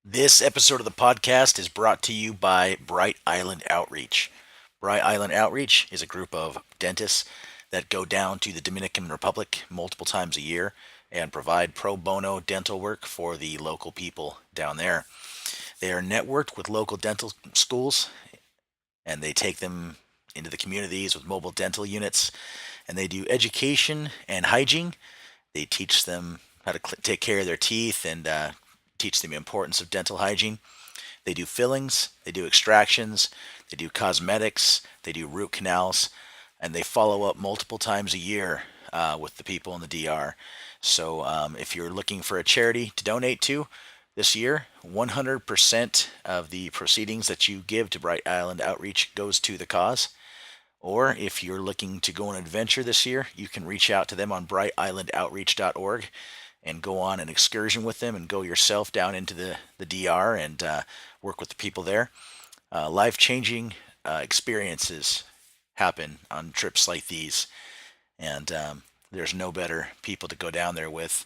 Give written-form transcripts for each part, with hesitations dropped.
This episode of the podcast is brought to you by Bright Island Outreach. Bright Island Outreach is a group of dentists that go down to the Dominican Republic multiple times a year and provide pro bono dental work for the local people down there. They are networked with local dental schools and they take them into the communities with mobile dental units and they do education and hygiene. They teach them how to take care of their teeth and teach them the importance of dental hygiene. They do fillings, they do extractions, they do cosmetics, they do root canals, and they follow up multiple times a year with the people in the DR. So if you're looking for a charity to donate to this year, 100% of the proceedings that you give to Bright Island Outreach goes to the cause. Or if you're looking to go on an adventure this year, you can reach out to them on brightislandoutreach.org and go on an excursion with them and go yourself down into the DR and work with the people there. Life changing experiences happen on trips like these. And there's no better people to go down there with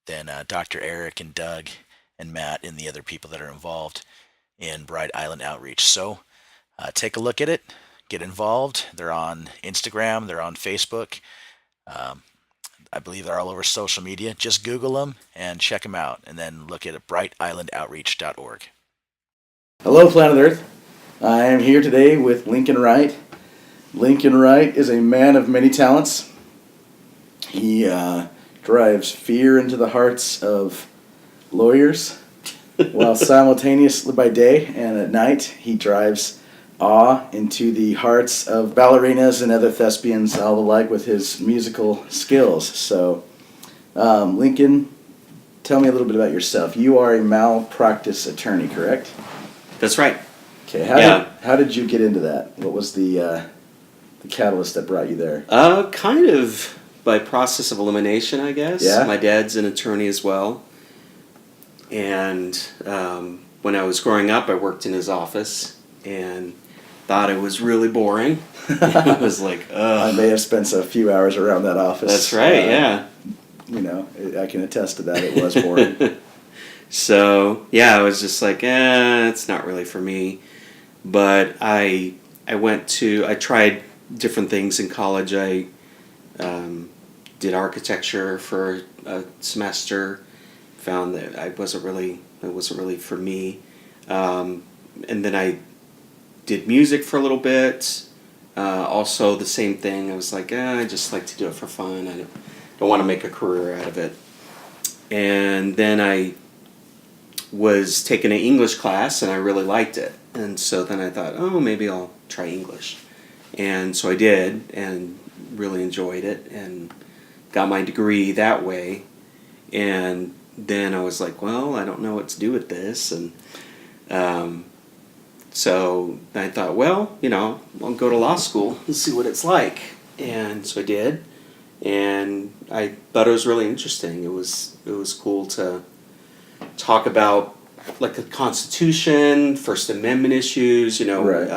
than Dr. Eric and Doug and Matt and the other people that are involved in Bright Island Outreach. So take a look at it, get involved. They're on Instagram, they're on Facebook. Um, I believe they're all over social media. Just Google them and check them out, and then look at brightislandoutreach.org. Hello, Planet Earth. I am here today with Lincoln Wright. Lincoln Wright is a man of many talents. He drives fear into the hearts of lawyers, while simultaneously by day and at night he drives awe into the hearts of ballerinas and other thespians, all alike, with his musical skills. So, Lincoln, tell me a little bit about yourself. You are a malpractice attorney, correct? That's right. Okay. Yeah. How did you get into that? What was the catalyst that brought you there? Kind of by process of elimination, I guess. Yeah. My dad's an attorney as well. And when I was growing up, I worked in his office and thought it was really boring. I was like, I ugh. may have spent a few hours around that office. That's right, yeah. You know, I can attest to that. It was boring. So, yeah, I was just like, it's not really for me. But I tried different things in college. I did architecture for a semester. Found that it wasn't really for me. And then I did music for a little bit. Also the same thing. I was like, I just like to do it for fun. I don't want to make a career out of it. And then I was taking an English class and I really liked it. And so then I thought, maybe I'll try English. And so I did and really enjoyed it and got my degree that way. And then I was like, well, I don't know what to do with this. And so I thought, well, I'll go to law school and see what it's like. And so I did. And I thought it was really interesting. It was cool to talk about like the Constitution, First Amendment issues, Right.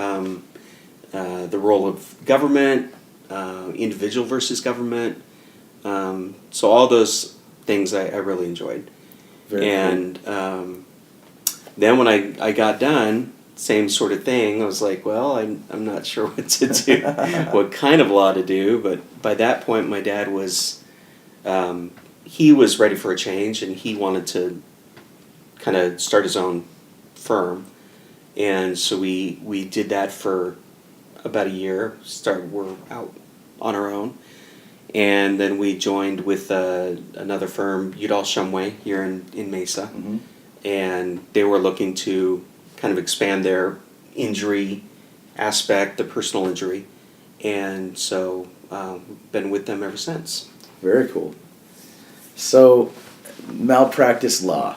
The role of government, individual versus government. So all those things I really enjoyed. Very And then when I got done, same sort of thing. I was like, well, I'm not sure what to do, what kind of law to do. But by that point, my dad was, he was ready for a change, and he wanted to kind of start his own firm. And so we did that for about a year. We're out on our own. And then we joined with another firm, Udall Shumway, here in Mesa. Mm-hmm. And they were looking to kind of expand their injury aspect, the personal injury. And so been with them ever since. Very cool. So, malpractice law.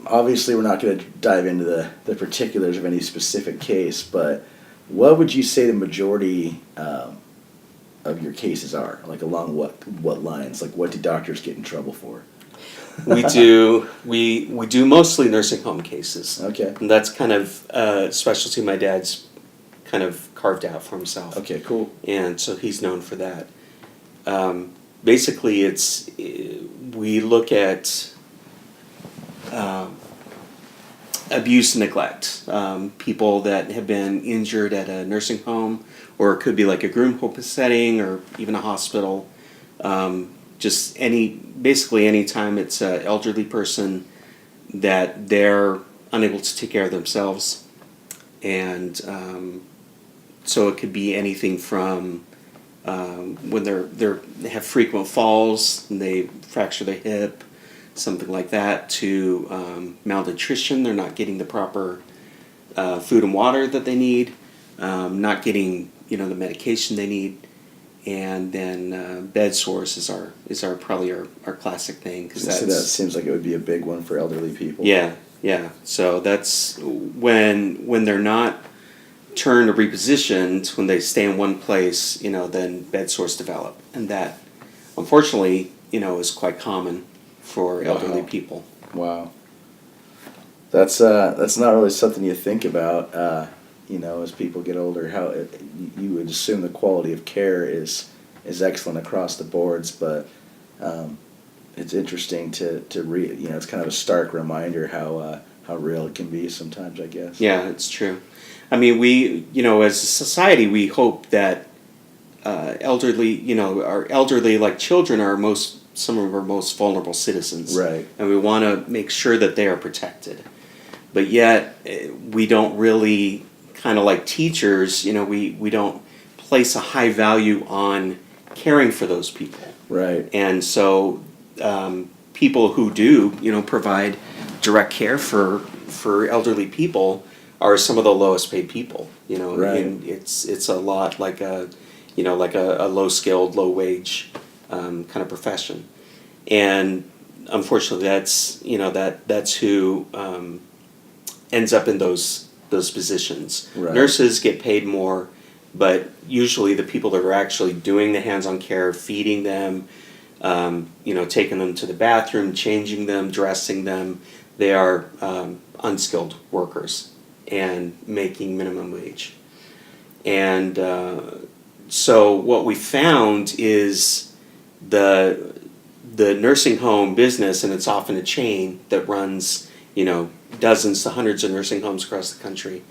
Obviously, we're not going to dive into the particulars of any specific case, but what would you say the majority of your cases are? Like along what lines? Like what do doctors get in trouble for? We do mostly nursing home cases. Okay. And that's kind of a specialty my dad's kind of carved out for himself. Okay, cool. And so he's known for that. Basically, we look at abuse and neglect. People that have been injured at a nursing home, or it could be like a group home setting, or even a hospital. Just basically any time it's an elderly person that they're unable to take care of themselves, and so it could be anything from when they have frequent falls and they fracture their hip, something like that, to malnutrition. They're not getting the proper food and water that they need, not getting the medication they need, and then bed sores is our probably our classic thing, because that seems like it would be a big one for elderly people. Yeah. So that's when they're not turned or repositioned, when they stay in one place, then bed sores develop, and that unfortunately is quite common for elderly people. Wow. That's not really something you think about, as people get older. How you would assume the quality of care is excellent across the boards, but it's interesting to read. It's kind of a stark reminder how real it can be sometimes, I guess. Yeah, it's true. I mean, we, as a society, we hope that elderly, our elderly, like children, are some of our most vulnerable citizens. Right. And we want to make sure that they are protected. But yet, we don't really, kind of like teachers, we don't place a high value on caring for those people. Right. And so people who do, provide direct care for elderly people are some of the lowest paid people. Right. And it's a lot like a low skilled, low wage kind of profession, and unfortunately that's who ends up in those positions. Right. Nurses get paid more, but usually the people that are actually doing the hands-on care, feeding them, taking them to the bathroom, changing them, dressing them, they are unskilled workers and making minimum wage. And so what we found is the nursing home business, and it's often a chain that runs dozens to hundreds of nursing homes across the country.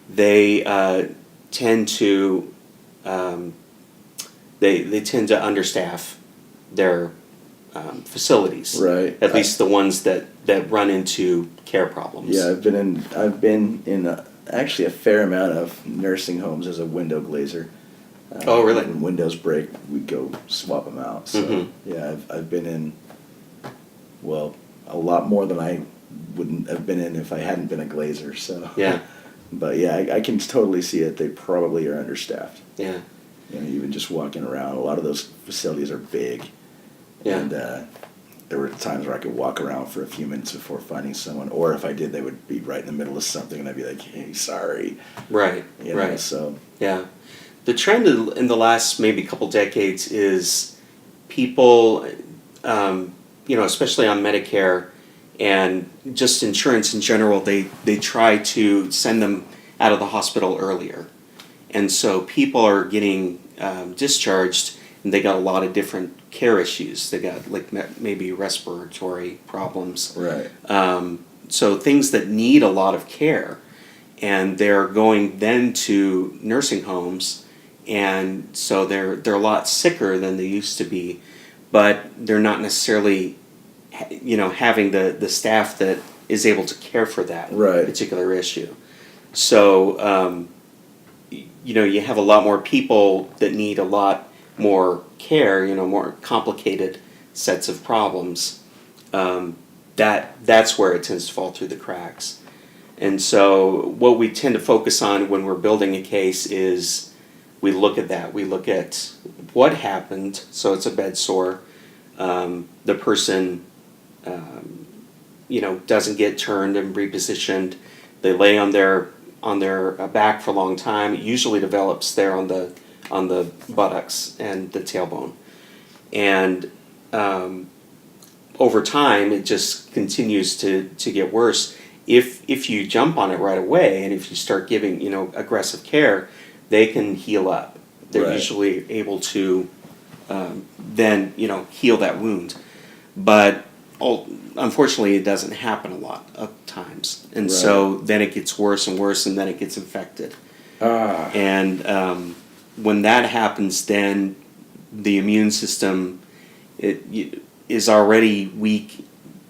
They tend to they tend to understaff their facilities. Right. At least the ones that run into care problems. Yeah, I've been in actually a fair amount of nursing homes as a window glazer. Oh, really? When windows break, we go swap them out. So yeah, I've been in, well, a lot more than I wouldn't have been in if I hadn't been a glazer. So yeah, but yeah, I can totally see it. They probably are understaffed. Yeah. Even just walking around, a lot of those facilities are big. Yeah. And there were times where I could walk around for a few minutes before finding someone, or if I did, they would be right in the middle of something, and I'd be like, "Hey, sorry." Right. Right. So yeah, the trend in the last maybe couple decades is people, especially on Medicare and just insurance in general, they try to send them out of the hospital earlier, and so people are getting discharged, and they got a lot of different care issues. They got like maybe respiratory problems. right. So things that need a lot of care, and they're going then to nursing homes, and so they're a lot sicker than they used to be, but they're not necessarily, having the staff that is able to care for that Right. particular issue. So you have a lot more people that need a lot more care, more complicated sets of problems. That's where it tends to fall through the cracks. And so what we tend to focus on when we're building a case is we look at that. We look at what happened. So it's a bed sore. The person, doesn't get turned and repositioned. They lay on their back for a long time. It usually develops there on the buttocks and the tailbone, and over time it just continues to get worse. If you jump on it right away, and if you start giving aggressive care, they can heal up. They're Right. usually able to then heal that wound. But unfortunately, it doesn't happen a lot of times, and Right. so then it gets worse and worse, and then it gets infected. And when that happens, then the immune system is already weak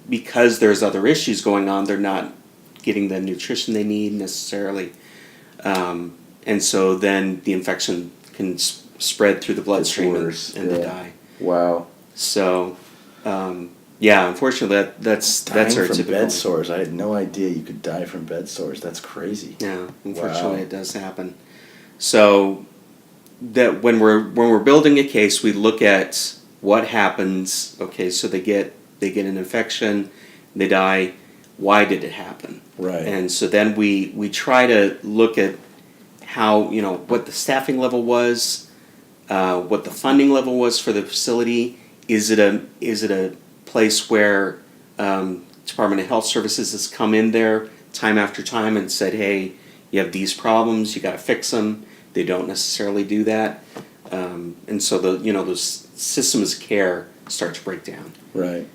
because there's other issues going on. They're not getting the nutrition they need necessarily, and so then the infection can spread through the bloodstream and they die. Wow. So, unfortunately, that's Dying our from typical. bed sores. I had no idea you could die from bed sores. That's crazy. Yeah, unfortunately, Wow. it does happen. So that when we're building a case, we look at what happens. Okay, so they get an infection, they die. Why did it happen? Right. And so then we try to look at how, what the staffing level was, what the funding level was for the facility. Is it a place where Department of Health Services has come in there time after time and said, hey, you have these problems, you got to fix them. They don't necessarily do that, and so those systems of care start to break down. Right.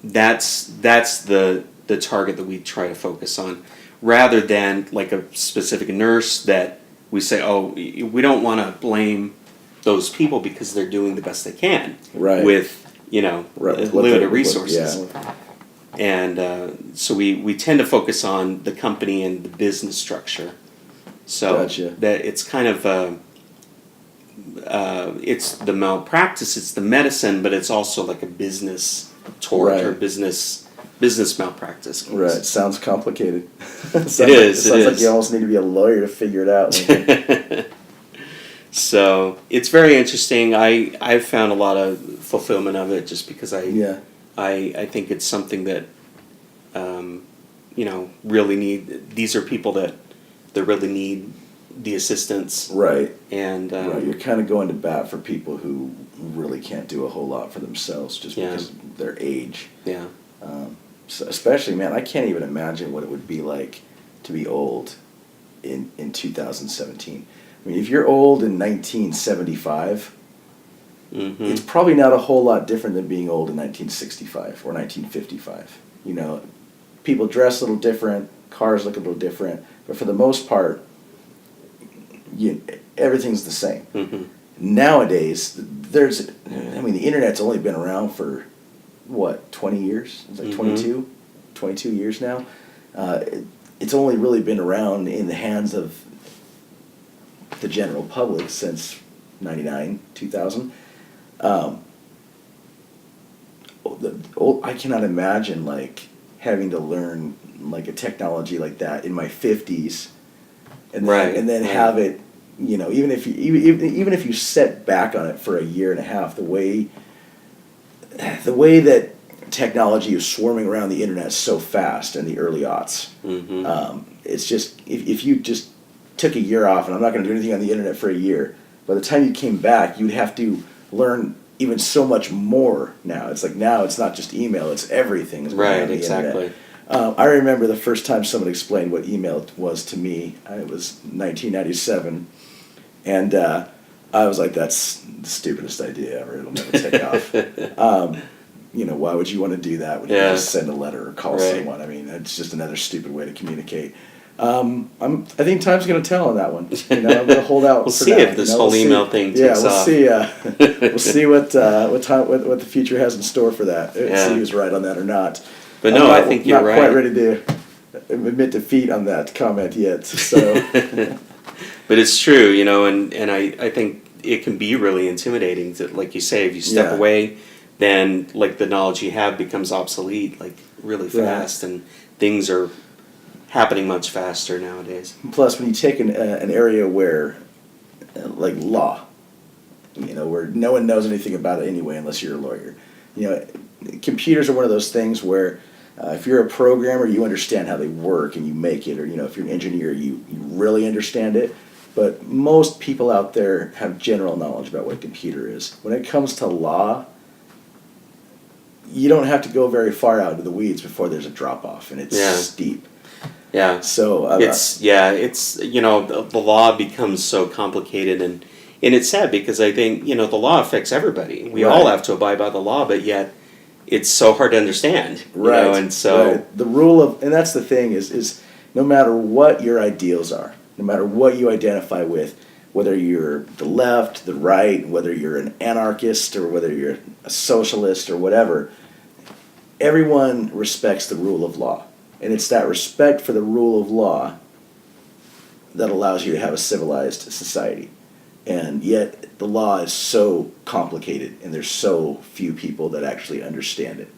That's the target that we try to focus on, rather than like a specific nurse that we say, oh, we don't want to blame those people because they're doing the best they can with limited resources. Yeah. And so we tend to focus on the company and the business structure. So Gotcha. that it's kind of it's the malpractice, it's the medicine, but it's also like a business tort or business malpractice. Right. Sounds complicated. It sounds like you almost need to be a lawyer to figure it out. So it's very interesting. I've found a lot of fulfillment of it just because I think it's something that really need. These are people that really need the assistance. Right. And right. You're kind of going to bat for people who really can't do a whole lot for themselves just because of their age. Yeah. So especially, man, I can't even imagine what it would be like to be old in 2017. I mean, if you're old in 1975, it's probably not a whole lot different than being old in 1965 or 1955. People dress a little different, cars look a little different, but for the most part, everything's the same. Mm-hmm. Nowadays, the internet's only been around for, 20 years? It's like 22 years now. It's only really been around in the hands of the general public since 99, 2000. I cannot imagine, having to learn, a technology like that in my 50s. And then have it, even if you set back on it for a year and a half, the way that technology is swarming around the internet so fast in the early aughts, it's just if you just took a year off, and I'm not going to do anything on the internet for a year, by the time you came back, you'd have to learn even so much more. Now it's now it's not just email; it's everything. Right, exactly. Internet. I remember the first time someone explained what email was to me. It was 1997, and I was like, "That's the stupidest idea ever. It'll never take off." Why would you want to do that when you can just send a letter or call someone? I mean, it's just another stupid way to communicate. I think time's going to tell on that one. I'm going to hold out. We'll see if this whole email thing takes off. Yeah, we'll see what the future has in store for that. See who's right on that or not. But no, I think you're right. Not quite ready to admit defeat on that comment yet. So, but it's true, and I think it can be really intimidating. To, like you say, if you step away, then the knowledge you have becomes obsolete, really fast, and things are happening much faster nowadays. Plus, when you take an area where, law, where no one knows anything about it anyway unless you're a lawyer. Computers are one of those things where if you're a programmer, you understand how they work and you make it, or if you're an engineer, you really understand it. But most people out there have general knowledge about what a computer is. When it comes to law, you don't have to go very far out into the weeds before there's a drop off, and it's steep. Yeah. So it's the law becomes so complicated, and it's sad because I think the law affects everybody. We all have to abide by the law, but yet it's so hard to understand, Right. you know, and so right. The rule of, and that's the thing is no matter what your ideals are, no matter what you identify with, whether you're the left, the right, whether you're an anarchist or whether you're a socialist or whatever, everyone respects the rule of law. And it's that respect for the rule of law that allows you to have a civilized society. And yet the law is so complicated and there's so few people that actually understand it.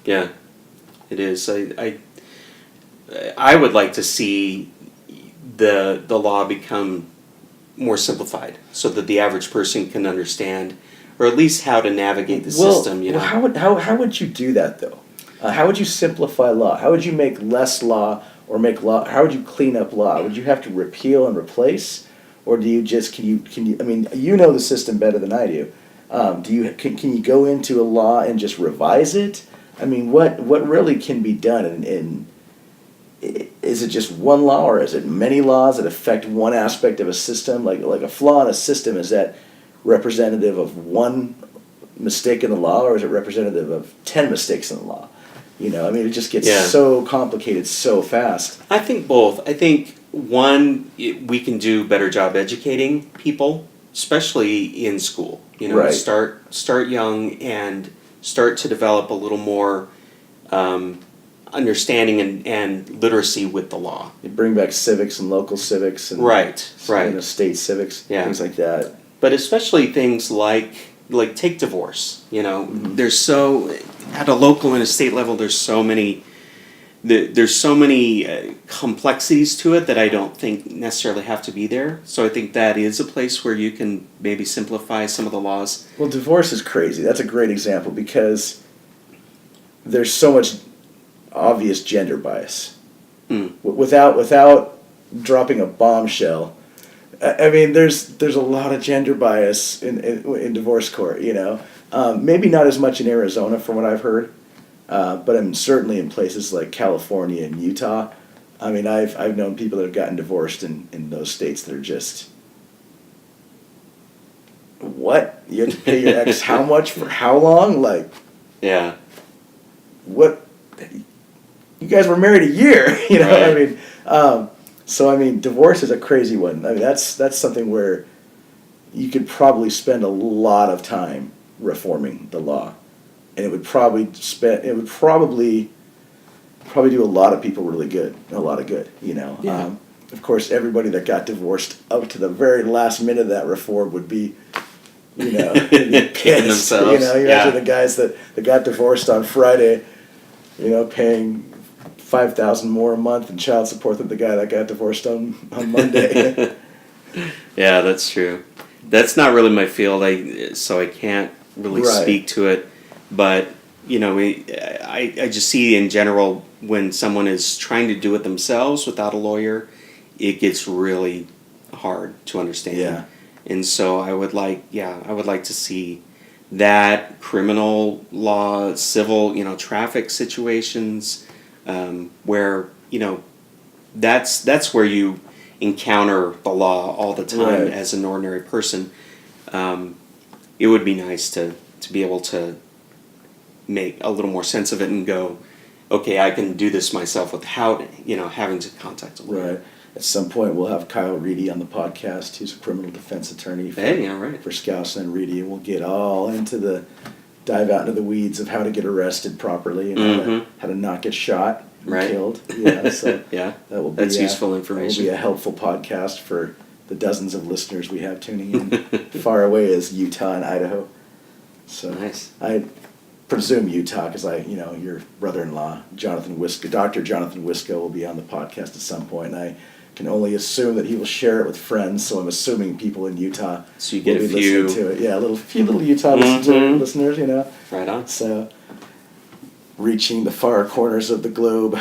yeah, it is. I would like to see the law become more simplified so that the average person can understand, or at least how to navigate the system. You know, how would you do that though? How would you simplify law? How would you make less law or make law? How would you clean up law? Would you have to repeal and replace, or do you just can you? I mean, you know the system better than I do. Can you go into a law and just revise it? I mean, what really can be done? And is it just one law, or is it many laws that affect one aspect of a system? Like a flaw in a system, is that representative of one mistake in the law, or is it representative of 10 mistakes in the law? You know, I mean, it just gets so complicated so fast. I think both. I think one, we can do a better job educating people, especially in school. You know, Right. start young and start to develop a little more understanding and literacy with the law. You bring back civics and local civics and Right. you know, state civics, things like that. But especially things like take divorce. You know, Mm-hmm. there's so at a local and a state level, there's so many complexities to it that I don't think necessarily have to be there. So I think that is a place where you can maybe simplify some of the laws. Well, divorce is crazy. That's a great example because there's so much obvious gender bias. Without dropping a bombshell, I mean, there's a lot of gender bias in divorce court. You know, maybe not as much in Arizona, from what I've heard, but I'm certainly in places like California and Utah. I mean, I've known people that have gotten divorced in those states that are just, what? You have to pay your ex how much for how long? Like, Yeah. what? You guys were married a year, you know. Right. I mean, so I mean, divorce is a crazy one. I mean, that's something where you could probably spend a lot of time reforming the law, and it would probably do a lot of people really good, a lot of good, you know. Yeah. Of course, everybody that got divorced up to the very last minute of that reform would be, you know, Kicking pissed. themselves. You know, you Yeah. imagine the guys that got divorced on Friday, you know, paying $5,000 more a month in child support than the guy that got divorced on Monday. Yeah, that's true. That's not really my field, so I can't really Right. speak to it. But you know, I just see in general when someone is trying to do it themselves without a lawyer, it gets really hard to understand. Yeah. And so I would like to see that criminal law, civil, you know, traffic situations, where, you know, that's where you encounter the law all the time Right. as an ordinary person. It would be nice to be able to make a little more sense of it and go, okay, I can do this myself without, you know, having to contact a lawyer. Right. At some point, we'll have Kyle Reedy on the podcast. He's a criminal defense attorney for Skousen and Reedy, and we'll get all dive out into the weeds of how to get arrested properly and how to not get shot and Right. killed. Yeah, so Yeah, that will be that's useful information. That will be a helpful podcast for the dozens of listeners we have tuning in far away as Utah and Idaho. So Nice. I presume Utah because your brother-in-law Dr. Jonathan Wisco will be on the podcast at some point, and I can only assume that he will share it with friends. So I'm assuming people in Utah So you get will a be few. listening to it. Yeah, a few little Utah listeners, you know. Right on. So reaching the far corners of the globe,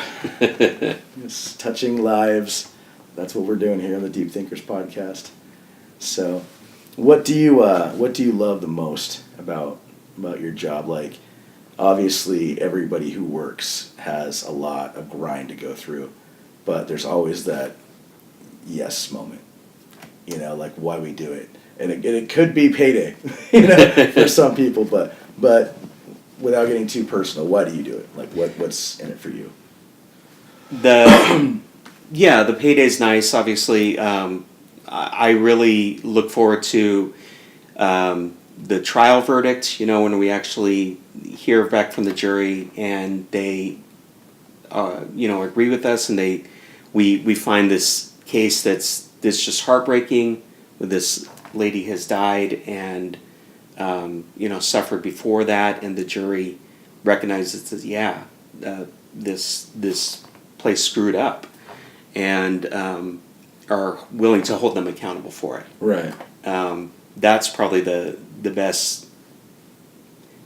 just touching lives. That's what we're doing here on the Deep Thinkers podcast. So, what do you love the most about your job? Like, obviously, everybody who works has a lot of grind to go through, but there's always that yes moment. You know, like why we do it, and it could be payday, you know, for some people. But without getting too personal, why do you do it? Like, what's in it for you? The payday's nice. Obviously, I really look forward to the trial verdict. When we actually hear back from the jury and they, agree with us, and we find this case that's just heartbreaking. This lady has died and suffered before that, and the jury recognizes that this place screwed up, and are willing to hold them accountable for it. Right. That's probably the best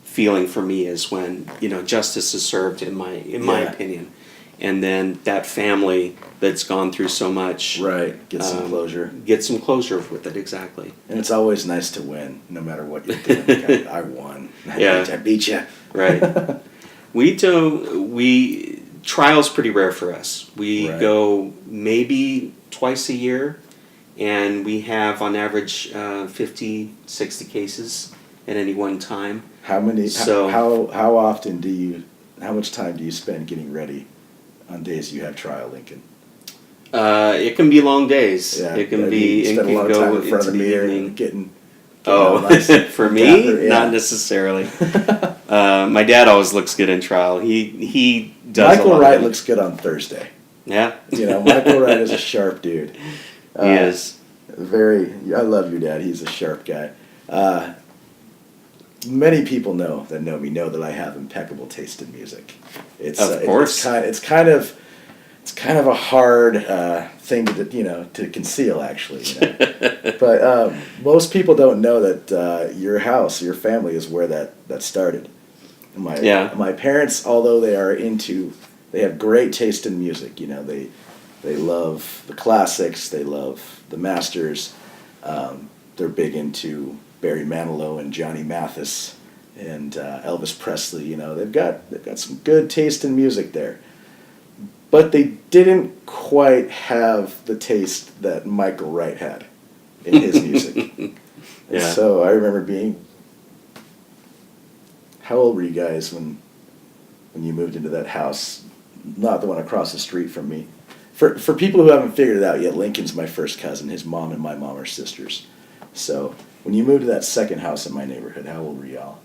feeling for me, is when justice is served, in my opinion, and then that family that's gone through so much, right, get some closure. Get some closure with it, exactly. And it's always nice to win, no matter what you're doing. Like, I won. I beat you. Right. Trial's pretty rare for us. We go maybe twice a year, and we have on average 50, 60 cases at any one time. How many? So how often how much time do you spend getting ready on days you have trial, Lincoln? It can be long days. Yeah, it can be. It can go in front of the mirror evening. Getting nice for me, dapper, not necessarily. My dad always looks good in trial. He does. Michael Wright looks good on Thursday. Yeah. Michael Wright is a sharp dude. He is. I love your dad. He's a sharp guy. Many people know that I have impeccable taste in music. Of course. It's kind of a hard thing to conceal, actually. But most people don't know that your house, your family, is where that started. My parents, although they have great taste in music. They love the classics. They love the masters. They're big into Barry Manilow and Johnny Mathis and Elvis Presley. They've got some good taste in music there. But they didn't quite have the taste that Michael Wright had in his music. And so I remember being... How old were you guys when you moved into that house? Not the one across the street from me. For people who haven't figured it out yet, Lincoln's my first cousin. His mom and my mom are sisters. So when you moved to that second house in my neighborhood, how old were y'all?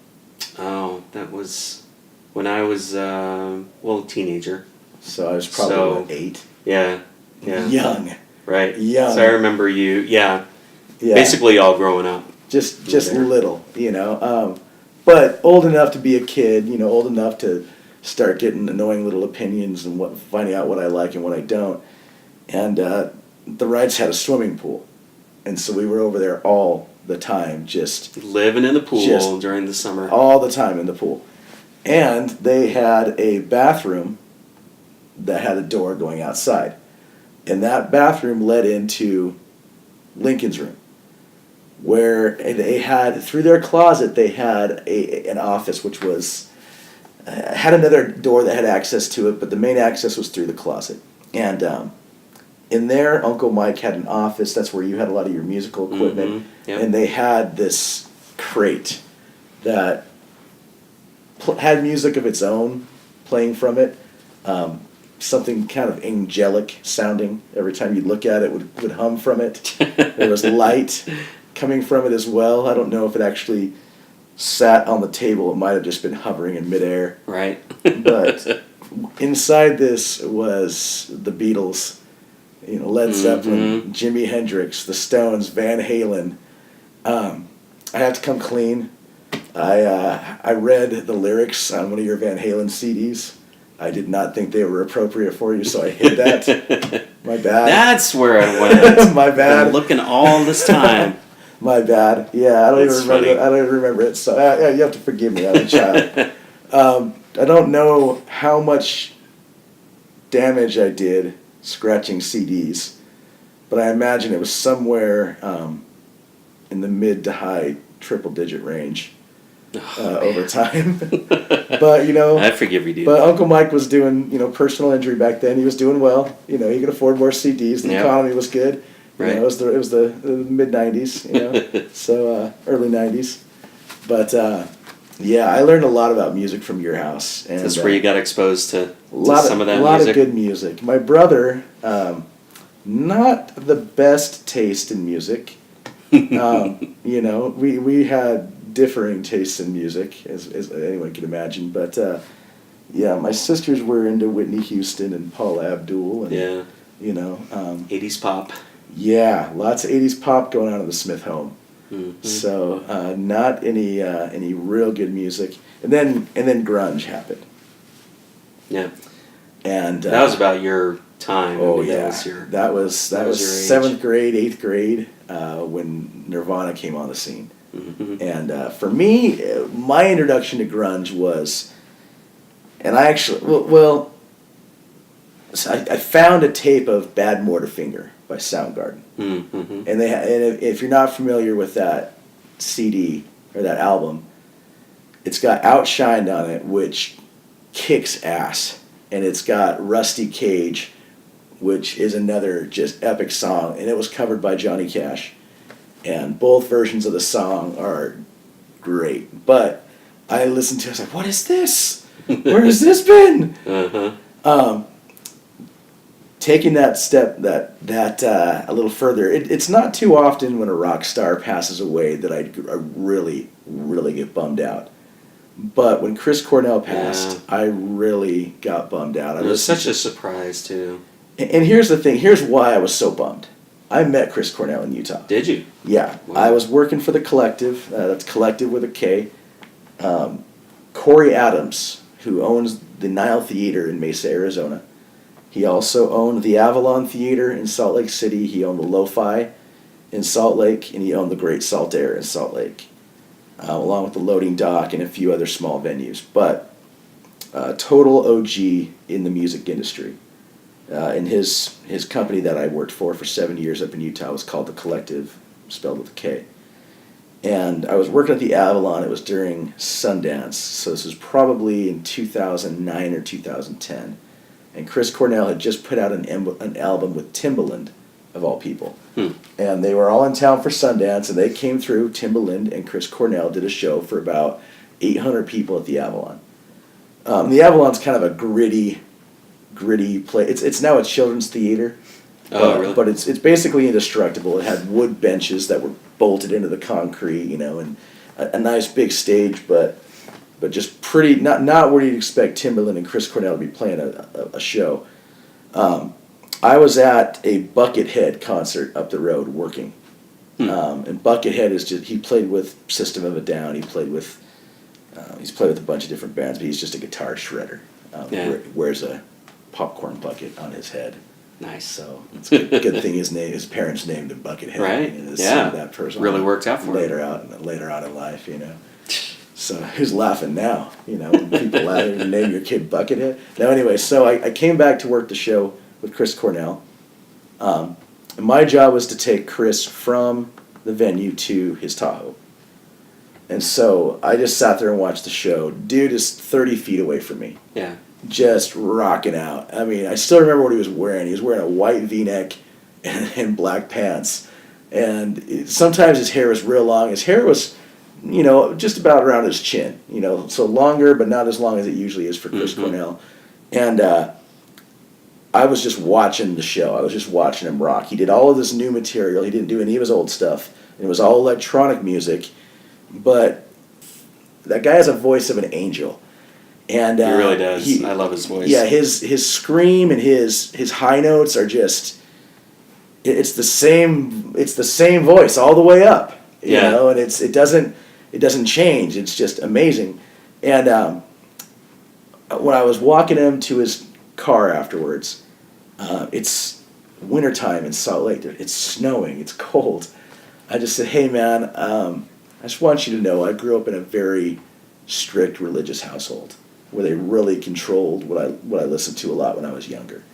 Oh, that was when I was a teenager. So I was probably 8. Yeah. Young. Right. Young. So I remember you. Yeah. Basically all growing up. Just little, but old enough to be a kid. Old enough to start getting annoying little opinions and finding out what I like and what I don't. And the Wrights had a swimming pool, and so we were over there all the time, just living in the pool during the summer. All the time in the pool, and they had a bathroom that had a door going outside, and that bathroom led into Lincoln's room, where they had, through their closet, they had an office which was had another door that had access to it, but the main access was through the closet. And in there, Uncle Mike had an office. That's where you had a lot of your musical equipment. Mm-hmm. Yep. And they had this crate that had music of its own playing from it. Something kind of angelic sounding. Every time you look at it, would hum from it. There was light coming from it as well. I don't know if it actually sat on the table. It might have just been hovering in midair. Right. But inside this was the Beatles, Led Zeppelin, Jimi Hendrix, the Stones, Van Halen. I have to come clean. I read the lyrics on one of your Van Halen CDs. I did not think they were appropriate for you, so I hid that. My bad. That's where I went. My bad. Been looking all this time. My bad. Yeah, I don't even remember. I don't even remember it. So you have to forgive me. I was a child. I don't know how much damage I did scratching CDs, but I imagine it was somewhere in the mid to high triple-digit range over time. But I forgive you, dude. But Uncle Mike was doing personal injury back then. He was doing well. He could afford more CDs. The economy was good. Right. It was the mid '90s. So early '90s. But Yeah, I learned a lot about music from your house. And That's where you got exposed to some of that a lot music. of good music. My brother, not the best taste in music. You know, we had differing tastes in music, as anyone can imagine. But yeah, my sisters were into Whitney Houston and Paula Abdul, and Yeah. you know, 80s pop. yeah, lots of '80s pop going on in the Smith home. Mm-hmm. So not any real good music, and then grunge happened, Yeah. and That was about your time. oh I mean, yeah, that was that was your age. 7th grade, 8th grade when Nirvana came on the scene. Mm-hmm. And for me, my introduction to grunge was, and I actually, so I found a tape of Bad Motorfinger by Soundgarden. Mm-hmm. And if you're not familiar with that CD or that album, it's got Outshined on it, which kicks ass. And it's got Rusty Cage, which is another just epic song. And it was covered by Johnny Cash. And both versions of the song are great. But I listened to it, I was like, what is this? Where has this been? Uh-huh. Taking that step a little further, it's not too often when a rock star passes away that I really, really get bummed out. But when Chris Cornell passed, I really got bummed out. It was such a surprise, too. And here's the thing. Here's why I was so bummed. I met Chris Cornell in Utah. Did you? Yeah. Wow. I was working for the Kollective. That's Collective with a K. Corey Adams, who owns the Hale Theater in Mesa, Arizona. He also owned the Avalon Theater in Salt Lake City. He owned the Lo-Fi in Salt Lake, and he owned the Great Salt Air in Salt Lake, along with the Loading Dock and a few other small venues. But total OG in the music industry. And his company that I worked for 7 years up in Utah was called the Kollective, spelled with a K. And I was working at the Avalon. It was during Sundance, so this was probably in 2009 or 2010. And Chris Cornell had just put out an album with Timbaland, of all people. And they were all in town for Sundance, and they came through. Timbaland and Chris Cornell did a show for about 800 people at the Avalon. The Avalon's kind of a gritty place. It's now a children's theater. Oh, really? But it's basically indestructible. It had wood benches that were bolted into the concrete, you know, and a nice big stage, but just pretty, not where you'd expect Timbaland and Chris Cornell to be playing a show. I was at a Buckethead concert up the road working. And Buckethead is just, he played with System of a Down, he's played with a bunch of different bands, but he's just a guitar shredder. Wears a popcorn bucket on his head. Nice. So it's a good thing his parents named him Buckethead. Right. Yeah. That person really worked out for him. Later on in life, you know. So who's laughing now? You know, when people laugh, you name your kid Buckethead. Now, anyway, so I came back to work the show with Chris Cornell. And my job was to take Chris from the venue to his Tahoe. And so I just sat there and watched the show. Dude is 30 feet away from me. Yeah. Just rocking out. I mean, I still remember what he was wearing. He was wearing a white V-neck and black pants. And sometimes his hair was real long. His hair was, you know, just about around his chin. You know, so longer, but not as long as it usually is for Chris Cornell. And I was just watching the show. I was just watching him rock. He did all of this new material. He didn't do any of his old stuff. It was all electronic music. But that guy has a voice of an angel. And he really does. I love his voice. Yeah, his scream and his high notes are just, it's the same voice all the way up. You know, and it doesn't change. It's just amazing. And when I was walking him to his car afterwards, it's wintertime in Salt Lake. It's snowing. It's cold. I just said, "Hey, man, I just want you to know I grew up in a very strict religious household where they really controlled what I listened to a lot when I was younger.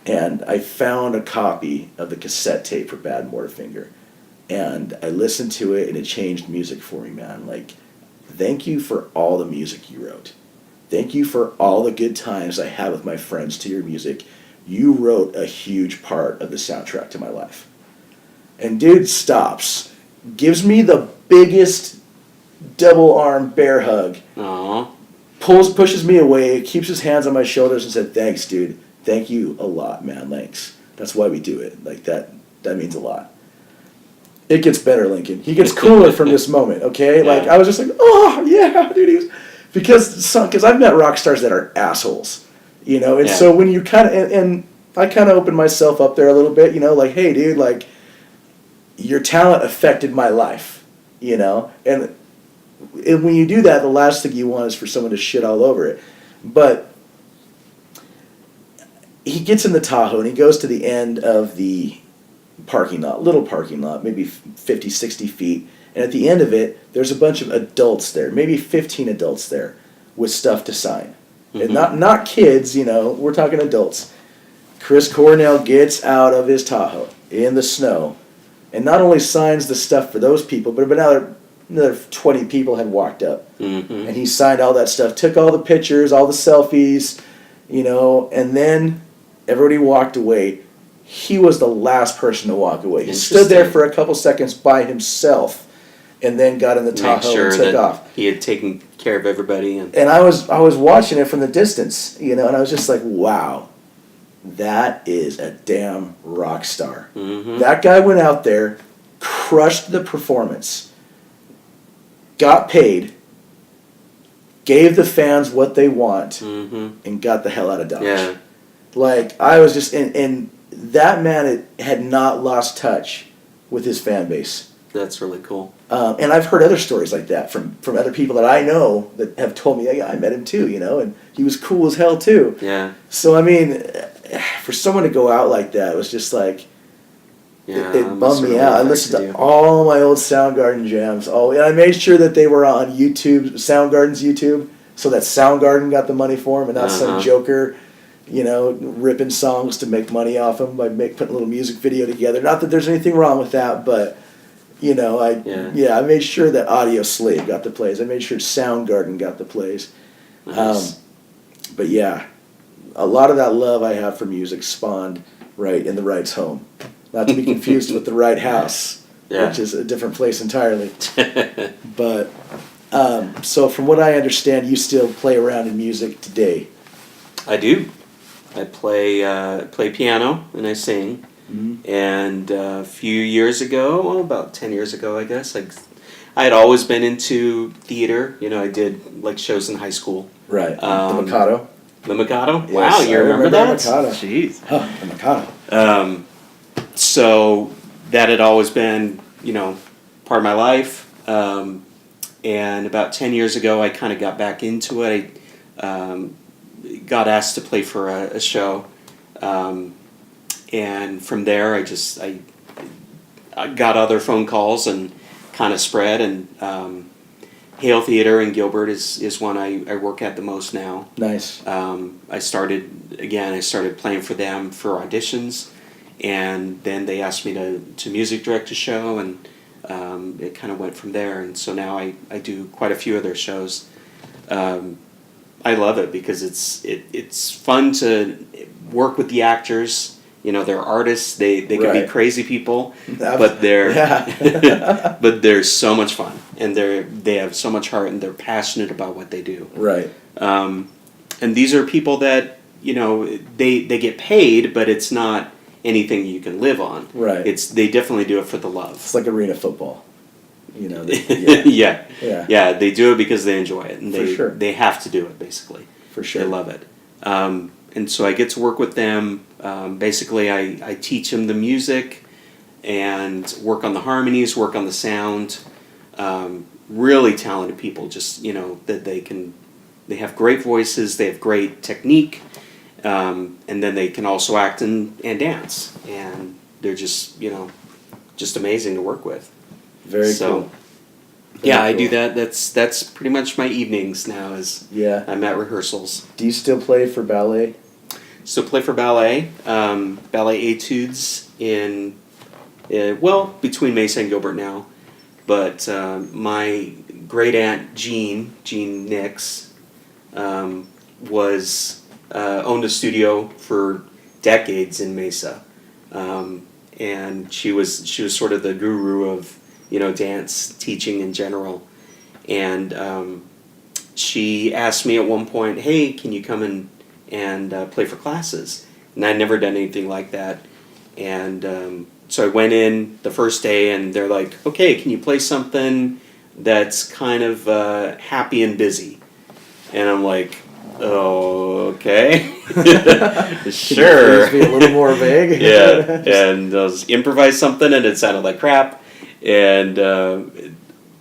And I found a copy of the cassette tape for Bad Motorfinger. And I listened to it, and it changed music for me, man. Like, thank you for all the music you wrote. Thank you for all the good times I had with my friends to your music. You wrote a huge part of the soundtrack to my life." And dude stops, gives me the biggest double arm bear hug. Aw. Pushes me away, keeps his hands on my shoulders, and said, "Thanks, dude. Thank you a lot, man. Thanks. That's why we do it. Like that means a lot." It gets better, Lincoln. He gets cooler from this moment. Okay, Yeah. like I was just like, "Oh yeah, dude." Because I've met rock stars that are assholes, and Yeah. so when you kind of and I kind of opened myself up there a little bit, like, "Hey, dude, like your talent affected my life," and when you do that, the last thing you want is for someone to shit all over it. But he gets in the Tahoe and he goes to the end of the parking lot, little parking lot, maybe 50, 60 feet. And at the end of it, there's a bunch of adults there, maybe 15 adults there with stuff to sign. And not kids, we're talking adults. Chris Cornell gets out of his Tahoe in the snow and not only signs the stuff for those people, but another 20 people had walked up. And he signed all that stuff, took all the pictures, all the selfies, and then everybody walked away. He was the last person to walk away. He stood there for a couple seconds by himself and then got in the Tahoe and took off. He had taken care of everybody. And I was watching it from the distance, and I was just like, wow, that is a damn rock star. That guy went out there, crushed the performance, got paid, gave the fans what they want, and got the hell out of Dodge. Yeah. Like, I was just, and that man had not lost touch with his fan base. That's really cool. And I've heard other stories like that from other people that I know that have told me, yeah, I met him too, and he was cool as hell too. Yeah. So, I mean, for someone to go out like that, it was just like, it bummed me out. I listened to all my old Soundgarden jams. And I made sure that they were on YouTube, Soundgarden's YouTube, so that Soundgarden got the money for him and not some joker, ripping songs to make money off them by putting a little music video together. Not that there's anything wrong with that, but, I made sure that Audio Slave got the plays. I made sure Soundgarden got the plays. Nice. But yeah, a lot of that love I have for music spawned right in the Wright's home. Not to be confused with the Wright House, which is a different place entirely. But, so from what I understand, you still play around in music today. I do. I play piano and I sing. And a few years ago, about 10 years ago, I guess, I had always been into theater. I did like shows in high school. Right. The Mikado. The Mikado? Yes, wow, you remember that? Mikado. Jeez. The Mikado. So that had always been, part of my life. And about 10 years ago, I kind of got back into it. I got asked to play for a show. And from there, I got other phone calls and kind of spread. And Hale Theater in Gilbert is one I work at the most now. Nice. I started playing for them for auditions. And then they asked me to music direct a show, and it kind of went from there. And so now I do quite a few of their shows. I love it because it's fun to work with the actors. They're artists. They can be crazy people, but but they're so much fun, and they have so much heart, and they're passionate about what they do. Right. And these are people that they get paid, but it's not anything you can live on. Right. They definitely do it for the love. It's like arena football. Yeah. They do it because they enjoy it, and they have to do it basically. For sure. They love it. And so I get to work with them. Basically, I teach them the music and work on the harmonies, work on the sound. Really talented people, just that they have great voices, they have great technique. And then they can also act and dance, and they're just amazing to work with. Very cool. Yeah, I do that. That's pretty much my evenings now. I'm at rehearsals. Do you still play for ballet? Still play for ballet. Ballet Etudes between Mesa and Gilbert now. But my great aunt Jean Nix, was owned a studio for decades in Mesa, and she was sort of the guru of dance teaching in general, and she asked me at one point, "Hey, can you come and play for classes?" And I'd never done anything like that, and so I went in the first day, and they're like, "Okay, can you play something that's kind of happy and busy?" And I'm like, "Oh, okay, sure." Can you please be a little more vague? Yeah, and I was improvise something, and it sounded like crap, and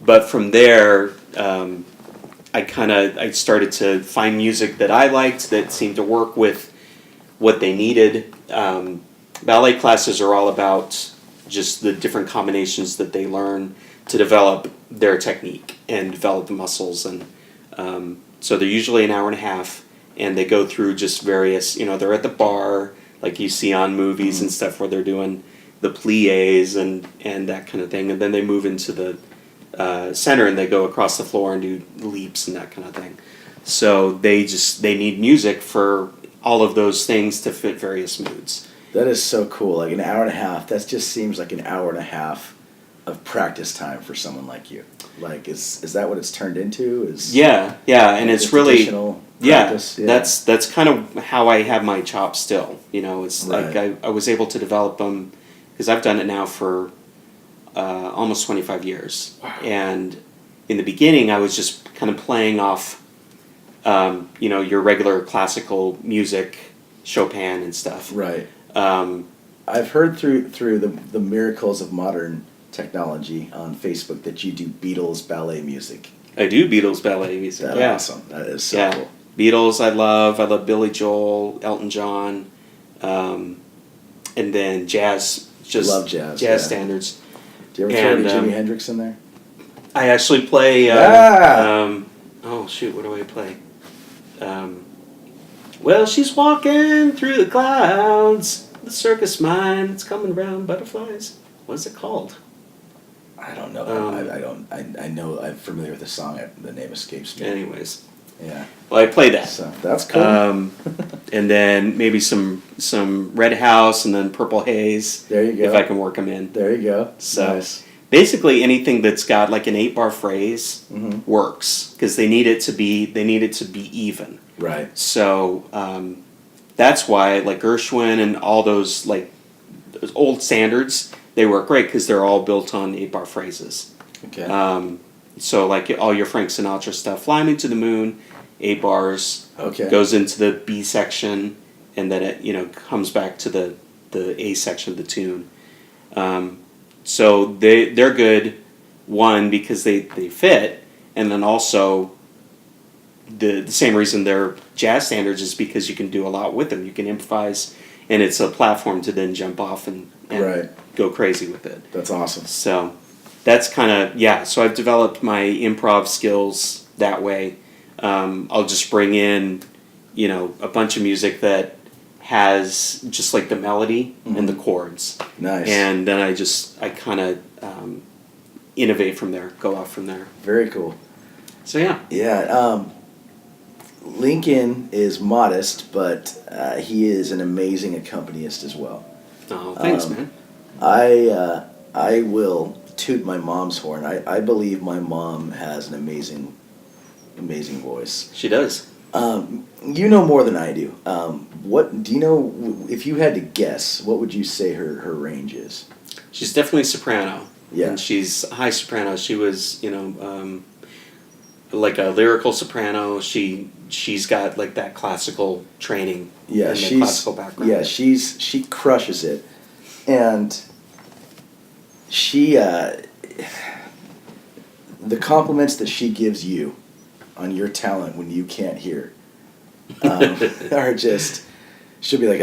but from there, I started to find music that I liked that seemed to work with what they needed. Ballet classes are all about just the different combinations that they learn to develop their technique and develop the muscles, and so they're usually an hour and a half, and they go through just various, they're at the bar, like you see on movies and stuff, where they're doing the pliés and that kind of thing, and then they move into the center and they go across the floor and do leaps and that kind of thing. So they need music for all of those things to fit various moods. That is so cool. Like an hour and a half, that just seems like an hour and a half of practice time for someone like you. Like, is that what it's turned into? Yeah, and it's really practice? That's kind of how I have my chops still. It's Right. like I was able to develop them because I've done it now for almost 25 years. Wow. And in the beginning, I was just kind of playing off, your regular classical music, Chopin and stuff. Right. I've heard through the miracles of modern technology on Facebook that you do Beatles ballet music. I do Beatles ballet music. That's awesome. That is so cool. Beatles, I love Billy Joel, Elton John, and then jazz. Just love jazz. Standards. Do you ever throw any Jimi Hendrix in there? I actually play. Oh shoot! What do I play? Well, she's walking through the clouds. The circus mind, it's coming round butterflies. What's it called? I don't know. I know. I'm familiar with the song. The name escapes me. Anyways. Yeah. Well, I play that. So that's cool. And then maybe some Red House and then Purple Haze. There you go. If I can work them in. There you go. So nice. Basically anything that's got like an 8-bar phrase works because they need it to be even. Right. So that's why like Gershwin and all those like those old standards, they work great because they're all built on 8-bar phrases. Okay. So like all your Frank Sinatra stuff, "Fly Me to the Moon," 8 bars. Okay. Goes into the B section, and then it comes back to the A section of the tune. So they're good, one because they fit, and then also the same reason they're jazz standards is because you can do a lot with them. You can improvise, and it's a platform to then jump off and right. go crazy with it. That's awesome. So that's kind of, so I've developed my improv skills that way. I'll just bring in, a bunch of music that has just like the melody and the chords. Nice. And then I kind of innovate from there, go off from there. Very cool. So yeah. Yeah. Lincoln is modest, but he is an amazing accompanist as well. Oh, thanks, man. I will toot my mom's horn. I believe my mom has an amazing voice. She does. You know more than I do. What do you know? If you had to guess, what would you say her range is? She's definitely soprano. Yeah. And she's high soprano. She was, like a lyrical soprano. She's got like that classical training. Yeah, and the classical background. Yeah, she crushes it, and she the compliments that she gives you on your talent when you can't hear are just. She'll be like,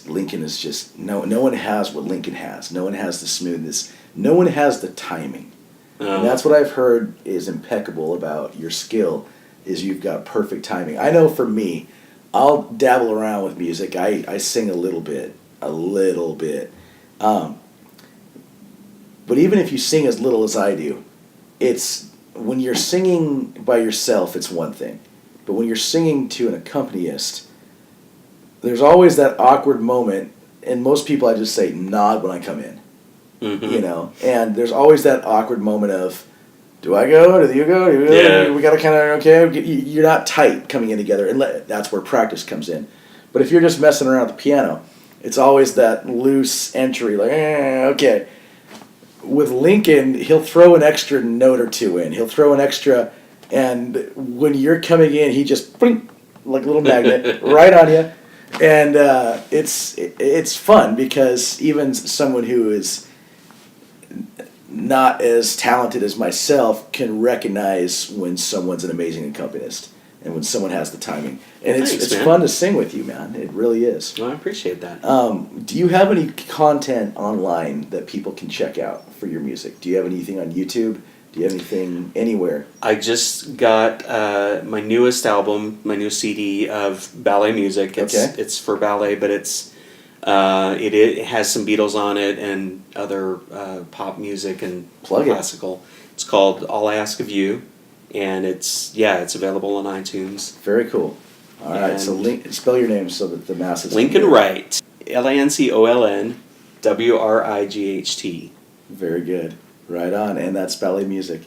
Lincoln is just no one has what Lincoln has. No one has the smoothness. No one has the timing. And that's what I've heard is impeccable about your skill, is you've got perfect timing. I know for me, I'll dabble around with music. I sing a little bit. But even if you sing as little as I do, it's when you're singing by yourself, it's one thing. But when you're singing to an accompanist, there's always that awkward moment, and most people I just say nod when I come in. Mm-hmm. And there's always that awkward moment of, do I go? Do you go? Do you go? Yeah. We got to kind of, okay, you're not tight coming in together. And that's where practice comes in. But if you're just messing around with the piano, it's always that loose entry, like, okay. With Lincoln, he'll throw an extra note or two in. He'll throw an extra, and when you're coming in, he just, blink, like a little magnet, right on you. And it's fun because even someone who is not as talented as myself can recognize when someone's an amazing accompanist and when someone has the timing. And it's fun to sing with you, man. It really is. Well, I appreciate that. Do you have any content online that people can check out for your music? Do you have anything on YouTube? Do you have anything anywhere? I just got my newest album, my new CD of ballet music. It's for ballet, but it has some Beatles on it and other pop music and classical. It's called All I Ask of You, and it's available on iTunes. Very cool. All right, so spell your name so that the masses. Lincoln Wright, LancolnWright. Very good. Right on, and that's ballet music.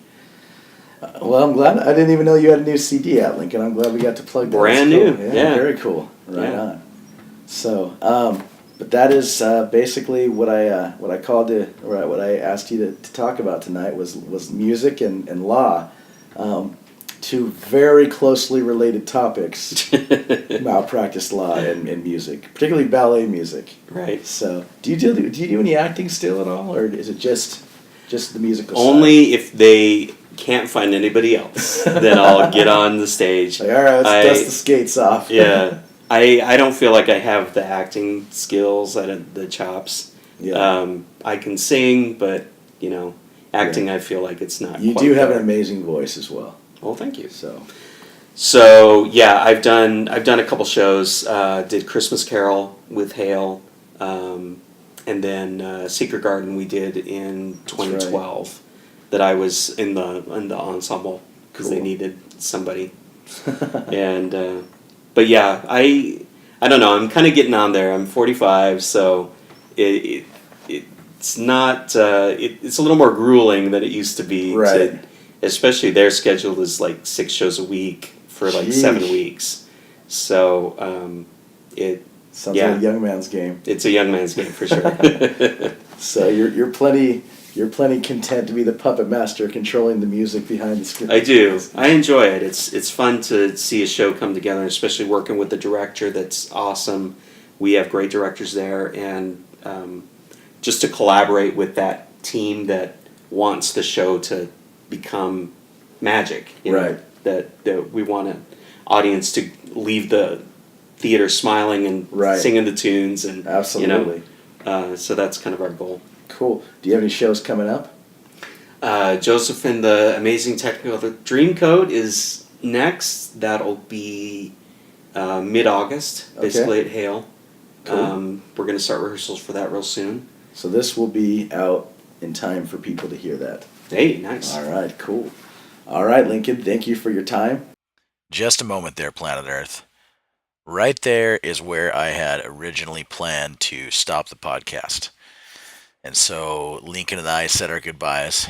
Well, I'm glad. I didn't even know you had a new CD out, Lincoln. I'm glad we got to plug that. Brand new. Yeah. Very cool. Right on. So, but that is basically what I asked you to talk about tonight was music and law. Two very closely related topics: malpractice law and music, particularly ballet music. Right. So, do you do any acting still at all, or is it just the musical Only side? if they can't find anybody else, then I'll get on the stage. Like, all right, let's dust the skates off. Yeah. I don't feel like I have the acting skills, the chops. Yeah. I can sing, but, acting, I feel like it's not You quite do have there. an amazing voice as well. Well, thank you. So yeah, I've done a couple shows. Did Christmas Carol with Hale, and then Secret Garden we did in 2012. That I was in the ensemble because they needed somebody, and but yeah, I don't know. I'm kind of getting on there. I'm 45, so it's not. It's a little more grueling than it used to be. Right. Especially their schedule is like 6 shows a week for like 7 weeks. So it sounds like a young man's game. It's a young man's game for sure. So you're plenty content to be the puppet master controlling the music behind the screen. I do. I enjoy it. It's fun to see a show come together, especially working with the director. That's awesome. We have great directors there, and just to collaborate with that team that wants the show to become magic. Right. That we want an audience to leave the theater smiling and singing the tunes and absolutely. So that's kind of our goal. Cool. Do you have any shows coming up? Joseph and the Amazing Technical Dreamcoat is next. That'll be mid-August, basically at Hale. Cool. We're going to start rehearsals for that real soon. So this will be out in time for people to hear that. Hey, nice. All right, cool. All right, Lincoln, thank you for your time. Just a moment there, Planet Earth. Right there is where I had originally planned to stop the podcast. And so Lincoln and I said our goodbyes,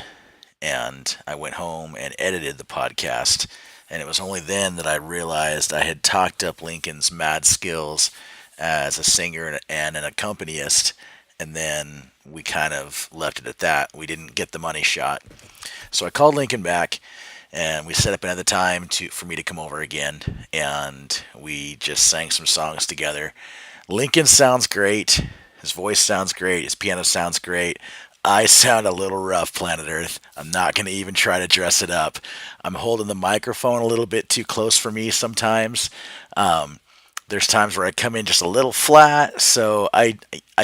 and I went home and edited the podcast. And it was only then that I realized I had talked up Lincoln's mad skills as a singer and an accompanist, and then we kind of left it at that. We didn't get the money shot. So I called Lincoln back, and we set up another time for me to come over again, and we just sang some songs together. Lincoln sounds great. His voice sounds great. His piano sounds great. I sound a little rough, Planet Earth. I'm not going to even try to dress it up. I'm holding the microphone a little bit too close for me sometimes. There's times where I come in just a little flat, so I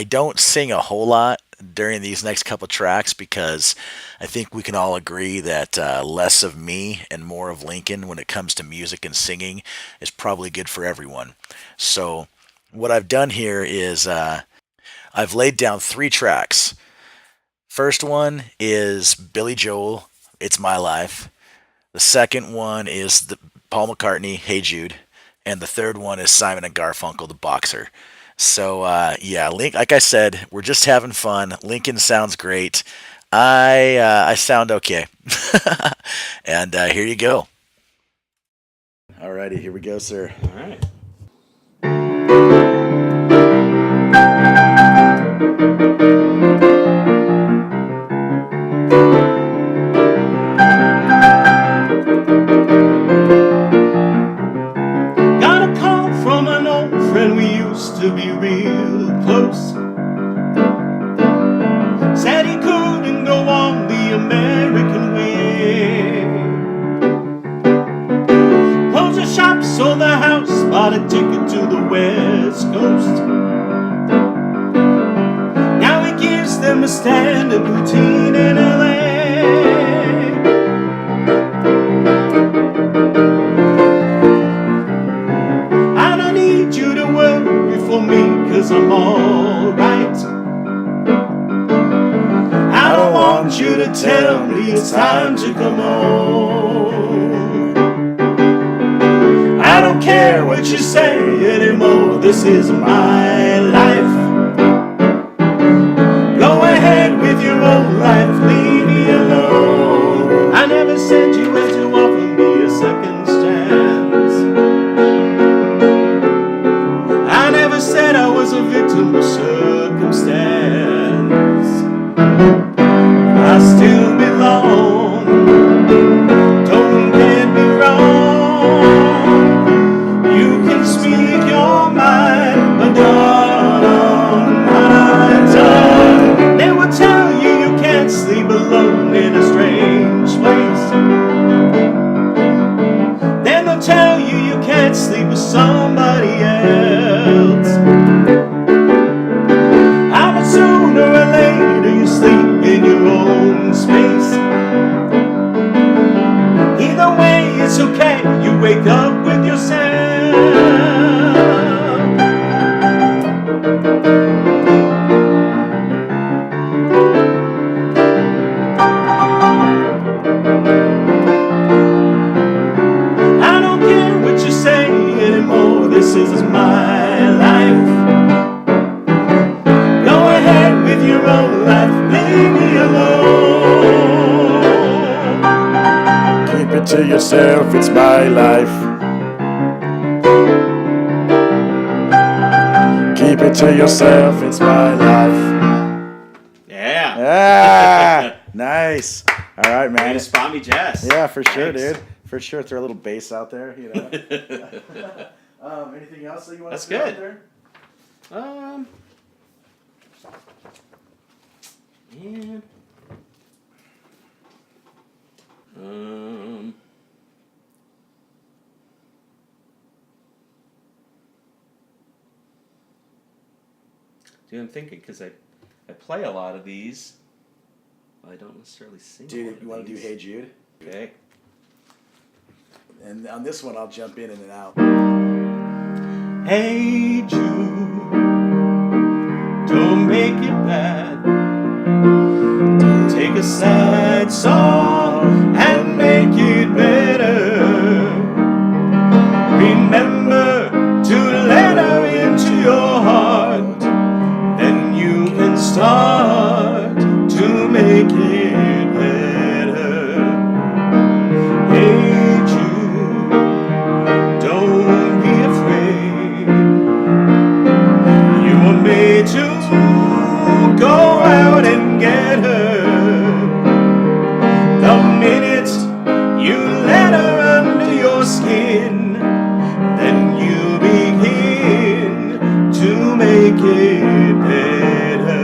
don't sing a whole lot during these next couple tracks because I think we can all agree that less of me and more of Lincoln when it comes to music and singing is probably good for everyone. So what I've done here is I've laid down 3 tracks. First one is Billy Joel, It's My Life. The second one is Paul McCartney, Hey Jude. And the third one is Simon and Garfunkel, The Boxer. So, like I said, we're just having fun. Lincoln sounds great. I sound okay. And here you go. Alrighty, here we go, sir. All right. Got a call from an old friend we used to be real close. Said he couldn't go on the American way. Closed the shop, sold the house, bought a ticket to the West Coast. Now he gives them a standard routine in LA. I don't need you to worry for me, 'cause I'm alright. I don't want you to tell me it's time to come home. I don't care what you say anymore, this is my life. Go ahead with your own life, leave me alone. I never said you had to offer me a second chance. I never said I was a victim of circumstance. I still belong, don't get me wrong. You can speak your mind, but not on my tongue. They will tell you you can't sleep alone in a strange place. Then they'll tell you you can't sleep with somebody else. But sooner or later you sleep in your own space. Either way it's okay, you wake up with yourself. I don't care what you say anymore, this is my life. Your own life, leave me alone. Keep it to yourself, it's my life. Keep it to yourself, it's my life. Yeah. Yeah, nice. All right, Way man. to spot me, Jess. Yeah, for sure, Thanks. dude. For sure, throw a little bass out there, you know. Anything else that you want That's to throw good. out there? Yeah. Dude, I'm thinking because I play a lot of these. I don't necessarily sing. Dude, you want to do Hey Jude? Okay. And on this one, I'll jump in and out. Hey Jude, don't make it bad. Take a sad song and make it better. Remember to let her into your heart. Then you can start to make it better. Hey Jude, don't be afraid. You were made to go out and get her. The minute you let her under your skin, then you begin to make it better.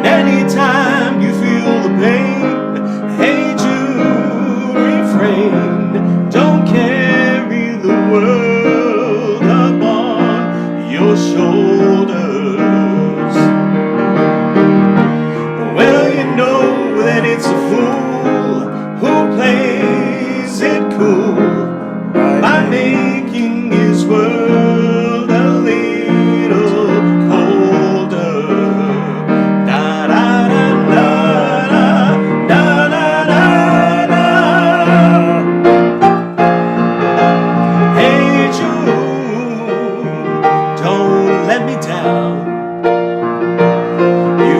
And anytime you feel the pain, hey Jude, refrain. Don't carry the world upon your shoulders. Well, you know that it's a fool who plays it cool by making his world a little colder. Da da da da da da da da. Hey Jude, don't let me down. You